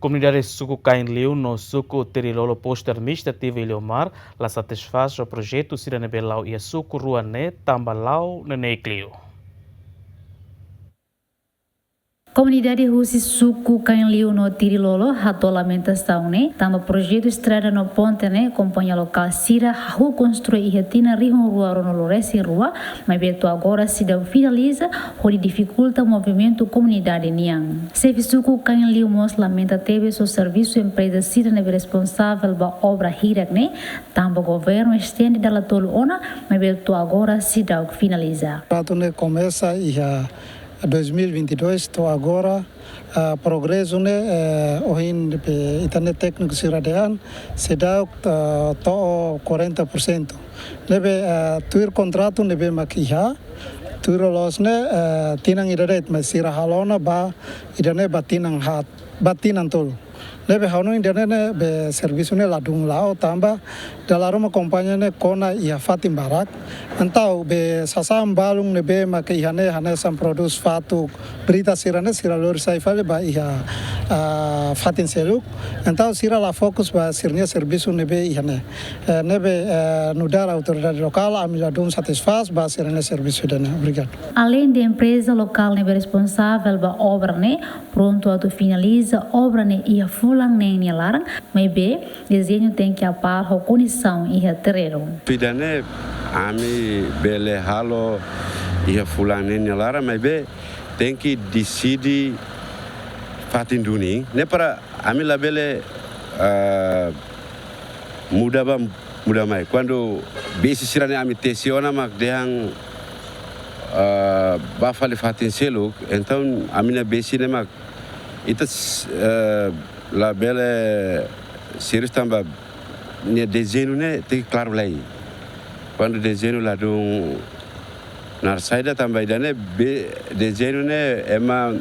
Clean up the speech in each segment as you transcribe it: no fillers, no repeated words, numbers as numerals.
Comunidade suku Cainliu no suku Tirilolo posto administrativo Ilhomar la satisfaz o projeto Cirane Belau e suku Ruane Tambalau Neneclio. Comunidade Rusi Suku Cainliu no Tirilolo hatou lamentação né tamba projeto estrada no ponte né companhia local Sira hu construir retina rihon rua ronoloresi rua mas beto agora se deu finaliza onde dificulta o movimento comunidade niang. Serviço Suku Cainliu mos lamenta teve seu serviço empresa Sira neve responsável ba obra hirak né tamba governo estende dela tolo ona mas beto agora se deu finaliza. Prato né começa e 2022 estou agora progresso né o internet técnico siradean se dá to 40%. Nebe tuir contrato nebe makiha tuir los né tinang idaret mas sirahalona ba idane batinang hat batinan tol. Nebe hanu indane ne be serviço ne ladung lao tamba dalaruma kompannya ne kona ia fatim barak antau be sasam balung nebe make ihane hane sam produs fatu berita sirane siralor saifale ba ia fatin seluk antau sira la fokus ba sirnya serviço nebe ihane nebe nudar autoridade local amiladum satisfaz ba sirane serviço dane. Obrigado. Além de empresa local nebe responsável ba obra ne pronto a finaliza obra ne ia fulang nem larang mas be desenho tem que apar a condição e a terreno. Pidane ami bele halo ia fulang nem larang mas be tem que decidir fatin duni ne para ami la bele muda mai quando besi sirane ami tesiona mak dehang bafale fatin seluk então amina besi ne mak itu la belle serius tamba ne desenho ne tem claro lá quando desenho lá do na saída também dane desenho ne é uma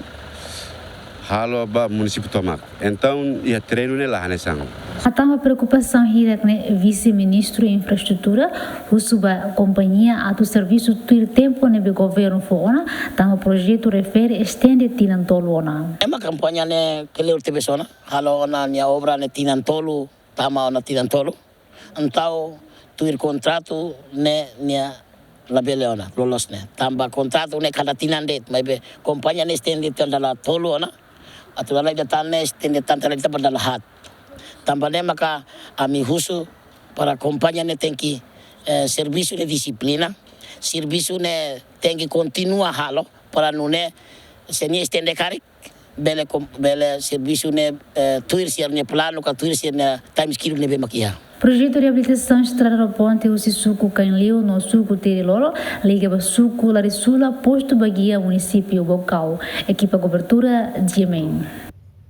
halo ba município tomak então ia treino ne lá nesang. Até uma preocupação hirak né vice-ministro de infraestrutura husuba companhia a do serviço tuir tempo ne be governo fona tama projeto refere estende tinantolo ona. É uma campanha né que leu teve sona halo ona nia obra ne tinantolo tama ona tinantolo então tuir contrato ne nia la beleona lolos ne tamba contrato ne kada tinandet mas be companhia ne estende tandala tolo ona atau lagi datang ne estende tantala kita pada hat também maka ami husu para companhia ne tem que serviço de disciplina serviço ne tem que continua halo para não ne se nie estende cari bele serviço ne tuir ser ne plano ka tuir ser ne time schedule ne be makia. Projeto de reabilitação estrada do ponte o Suku Cainliu no suku Tirilolo liga para suku Larisula posto Baguia município Bocau equipa cobertura de Yemen.